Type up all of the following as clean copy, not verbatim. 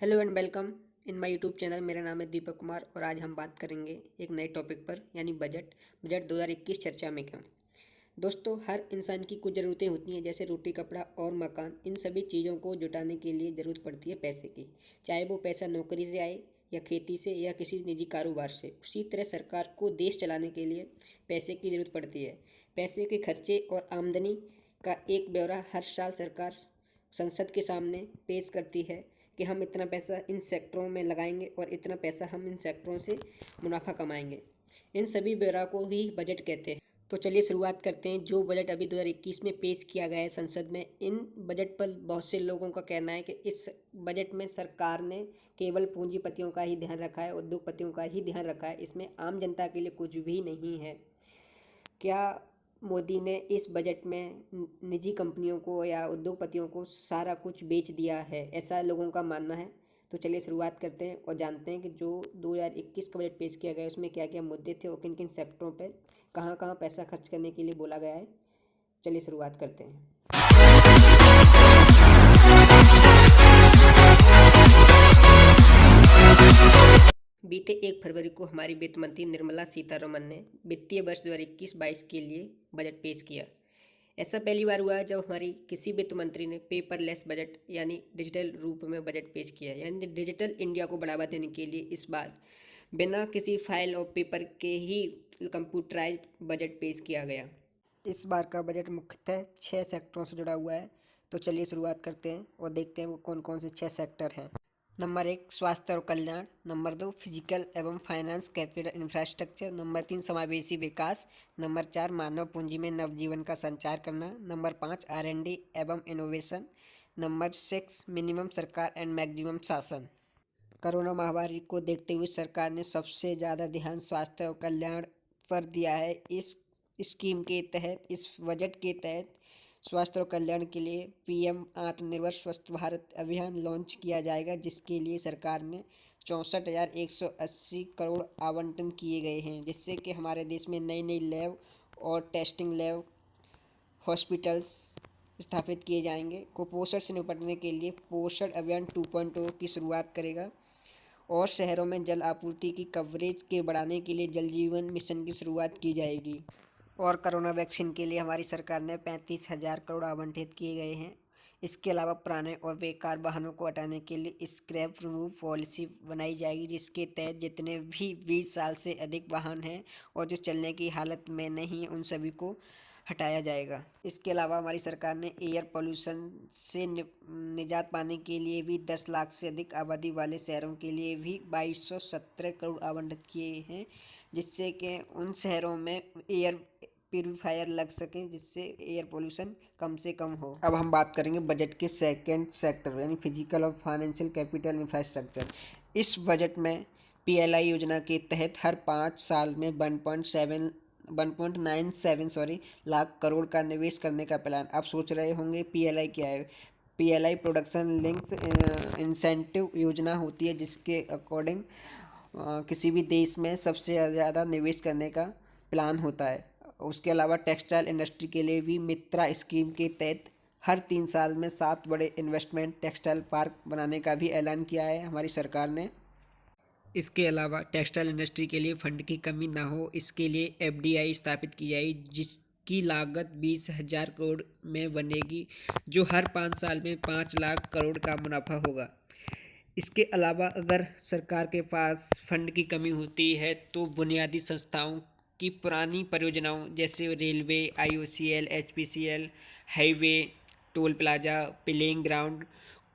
Hello and welcome in my YouTube channel. मेरा नाम है दीपक कुमार और आज हम बात करेंगे एक नए टॉपिक पर यानी बजट 2021 चर्चा में क्यों। दोस्तों, हर इंसान की कुछ ज़रूरतें होती हैं जैसे रोटी, कपड़ा और मकान। इन सभी चीज़ों को जुटाने के लिए ज़रूरत पड़ती है पैसे की, चाहे वो पैसा नौकरी से आए या खेती से या किसी निजी कारोबार से। उसी तरह सरकार को देश चलाने के लिए पैसे की ज़रूरत पड़ती है। पैसे के खर्चे और आमदनी का एक ब्यौरा हर साल सरकार संसद के सामने पेश करती है कि हम इतना पैसा इन सेक्टरों में लगाएंगे और इतना पैसा हम इन सेक्टरों से मुनाफा कमाएंगे। इन सभी ब्यौरा को ही बजट कहते हैं। तो चलिए शुरुआत करते हैं। जो बजट अभी 2021 में पेश किया गया है संसद में, इन बजट पर बहुत से लोगों का कहना है कि इस बजट में सरकार ने केवल पूंजीपतियों का ही ध्यान रखा है, उद्योगपतियों का ही ध्यान रखा है। इसमें आम जनता के लिए कुछ भी नहीं है। क्या मोदी ने इस बजट में निजी कंपनियों को या उद्योगपतियों को सारा कुछ बेच दिया है, ऐसा लोगों का मानना है। तो चलिए शुरुआत करते हैं और जानते हैं कि जो 2021 का बजट पेश किया गया है उसमें क्या क्या मुद्दे थे और किन किन सेक्टरों पर कहाँ कहाँ पैसा खर्च करने के लिए बोला गया है। चलिए शुरुआत करते हैं। बीते 1 फरवरी को हमारी वित्त मंत्री निर्मला सीतारमन ने वित्तीय वर्ष 2021-22 के लिए बजट पेश किया। ऐसा पहली बार हुआ है जब हमारी किसी वित्त मंत्री ने पेपरलेस बजट यानी डिजिटल रूप में बजट पेश किया है। यानी डिजिटल इंडिया को बढ़ावा देने के लिए इस बार बिना किसी फाइल और पेपर के ही कंप्यूटराइज्ड बजट पेश किया गया। इस बार का बजट मुख्यतः 6 सेक्टरों से जुड़ा हुआ है। तो चलिए शुरुआत करते हैं और देखते हैं वो कौन कौन से 6 सेक्टर हैं। नंबर 1 स्वास्थ्य और कल्याण। नंबर 2 फिजिकल एवं फाइनेंस कैपिटल इंफ्रास्ट्रक्चर। नंबर 3 समावेशी विकास। नंबर 4 मानव पूंजी में नवजीवन का संचार करना। नंबर 5 R&D एवं इनोवेशन। नंबर 6 मिनिमम सरकार एंड मैक्सिमम शासन। कोरोना महामारी को देखते हुए सरकार ने सबसे ज़्यादा ध्यान स्वास्थ्य और कल्याण पर दिया है। इस स्कीम के तहत, इस बजट के तहत स्वास्थ्य और कल्याण के लिए पीएम आत्मनिर्भर स्वस्थ भारत अभियान लॉन्च किया जाएगा, जिसके लिए सरकार ने 64,180 करोड़ आवंटन किए गए हैं, जिससे कि हमारे देश में नई नई लैब और टेस्टिंग लैब, हॉस्पिटल्स स्थापित किए जाएंगे। कुपोषण से निपटने के लिए पोषण अभियान 2.0 की शुरुआत करेगा और शहरों में जल आपूर्ति की कवरेज के बढ़ाने के लिए जल जीवन मिशन की शुरुआत की जाएगी। और कोरोना वैक्सीन के लिए हमारी सरकार ने 35,000 करोड़ आवंटित किए गए हैं। इसके अलावा पुराने और बेकार वाहनों को हटाने के लिए स्क्रैप रिमूव पॉलिसी बनाई जाएगी, जिसके तहत जितने भी 20 साल से अधिक वाहन हैं और जो चलने की हालत में नहीं है, उन सभी को हटाया जाएगा। इसके अलावा हमारी सरकार ने एयर पोल्यूशन से निजात पाने के लिए भी 10 लाख से अधिक आबादी वाले शहरों के लिए भी 2217 करोड़ आवंटित किए हैं, जिससे कि उन शहरों में एयर प्यूरीफायर लग सके, जिससे एयर पोल्यूशन कम से कम हो। अब हम बात करेंगे बजट के सेकंड सेक्टर यानी फिजिकल और फाइनेंशियल कैपिटल इंफ्रास्ट्रक्चर। इस बजट में पीएलआई योजना के तहत हर 5 साल में 1.97 लाख करोड़ का निवेश करने का प्लान। आप सोच रहे होंगे पीएलआई क्या है। पीएलआई प्रोडक्शन लिंक्ड इंसेंटिव योजना होती है, जिसके अकॉर्डिंग किसी भी देश में सबसे ज़्यादा निवेश करने का प्लान होता है। उसके अलावा टेक्सटाइल इंडस्ट्री के लिए भी मित्रा स्कीम के तहत हर 3 साल में 7 बड़े इन्वेस्टमेंट टेक्सटाइल पार्क बनाने का भी ऐलान किया है हमारी सरकार ने। इसके अलावा टेक्सटाइल इंडस्ट्री के लिए फंड की कमी ना हो, इसके लिए एफडीआई स्थापित की जाएगी, जिसकी लागत 20,000 करोड़ में बनेगी, जो हर 5 साल में 5 लाख करोड़ का मुनाफा होगा। इसके अलावा अगर सरकार के पास फंड की कमी होती है तो बुनियादी संस्थाओं की पुरानी परियोजनाओं जैसे railway, IOCL, HPCL, highway, toll plaza, playing ground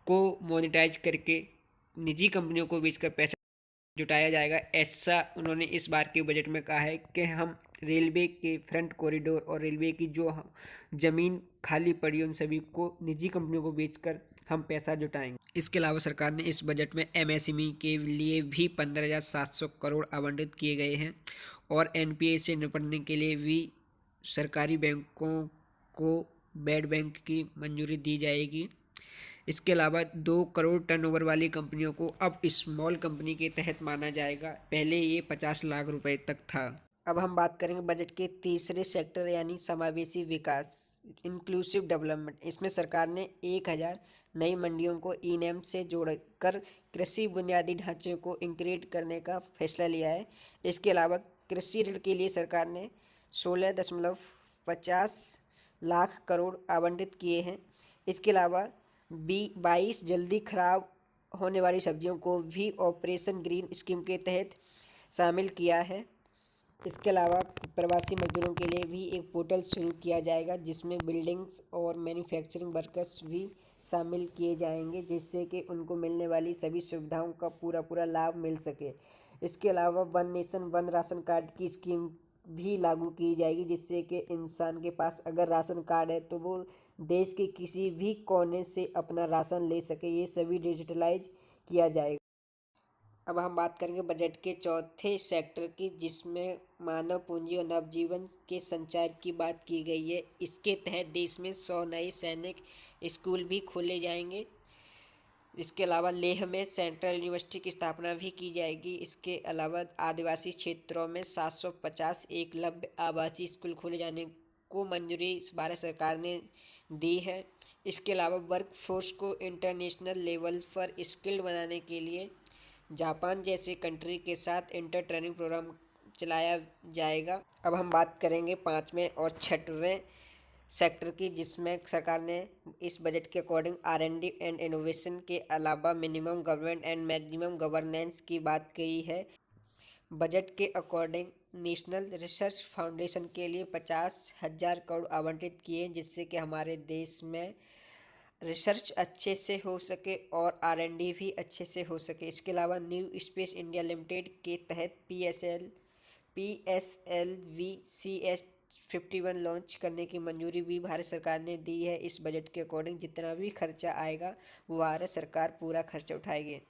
को मोनेटाइज करके निजी कंपनियों को बेचकर पैसा जुटाया जाएगा। ऐसा उन्होंने इस बार के बजट में कहा है कि हम रेलवे के फ्रंट कॉरिडोर और रेलवे की जो ज़मीन खाली पड़ी उन सभी को निजी कंपनियों को बेचकर हम पैसा जुटाएंगे। इसके अलावा सरकार ने इस बजट में एमएसएमई के लिए भी 15,700 करोड़ आवंटित किए गए हैं और एनपीए से निपटने के लिए भी सरकारी बैंकों को बैड बैंक की मंजूरी दी जाएगी। इसके अलावा 2 करोड़ टर्नओवर वाली कंपनियों को अब स्मॉल कंपनी के तहत माना जाएगा। पहले ये 50 लाख रुपए तक था। अब हम बात करेंगे बजट के तीसरे सेक्टर यानी समावेशी विकास, इंक्लूसिव डेवलपमेंट। इसमें सरकार ने 1000 नई मंडियों को ई नैम से जोड़कर कृषि बुनियादी ढांचे को इंक्रीज करने का फैसला लिया है। इसके अलावा कृषि ऋण के लिए सरकार ने 16.50 लाख करोड़ आवंटित किए हैं। इसके अलावा 22 जल्दी खराब होने वाली सब्जियों को भी ऑपरेशन ग्रीन स्कीम के तहत शामिल किया है। इसके अलावा प्रवासी मजदूरों के लिए भी एक पोर्टल शुरू किया जाएगा जिसमें बिल्डिंग्स और मैन्युफैक्चरिंग वर्कर्स भी शामिल किए जाएंगे, जिससे कि उनको मिलने वाली सभी सुविधाओं का पूरा लाभ मिल सके। इसके अलावा one nation one ration card की स्कीम भी लागू की जाएगी, जिससे कि इंसान के पास अगर राशन कार्ड है तो वो देश के किसी भी कोने से अपना राशन ले सके। ये सभी डिजिटलाइज किया जाएगा। अब हम बात करेंगे बजट के चौथे सेक्टर की, जिसमें मानव पूंजी और नवजीवन के संचार की बात की गई है। इसके तहत देश में 100 नए सैनिक स्कूल भी खोले जाएंगे। इसके अलावा लेह में सेंट्रल यूनिवर्सिटी की स्थापना भी की जाएगी। इसके अलावा आदिवासी क्षेत्रों में 750 एकलव्य आवासीय स्कूल खोले जाने को मंजूरी भारत सरकार ने दी है। इसके अलावा वर्कफोर्स को इंटरनेशनल लेवल पर स्किल्ड बनाने के लिए जापान जैसे कंट्री के साथ इंटर ट्रेनिंग प्रोग्राम चलाया जाएगा। अब हम बात करेंगे पाँचवें और छठवें सेक्टर की, जिसमें सरकार ने इस बजट के अकॉर्डिंग R&D एंड इनोवेशन के अलावा minimum government and maximum governance की बात कही है। बजट के अकॉर्डिंग नेशनल रिसर्च फाउंडेशन के लिए 50,000 करोड़ आवंटित किए, जिससे कि हमारे देश में रिसर्च अच्छे से हो सके और R&D भी अच्छे से हो सके। इसके अलावा न्यू स्पेस इंडिया लिमिटेड के तहत PSLV-CS51 लॉन्च करने की मंजूरी भी भारत सरकार ने दी है। इस बजट के अकॉर्डिंग जितना भी खर्चा आएगा वो भारत सरकार पूरा खर्चा उठाएगी।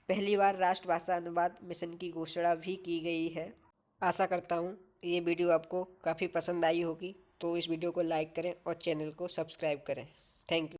पहली बार राष्ट्रभाषा अनुवाद मिशन की घोषणा भी की गई है। आशा करता हूँ ये वीडियो आपको काफ़ी पसंद आई होगी, तो इस वीडियो को लाइक करें और चैनल को सब्सक्राइब करें। Thank you.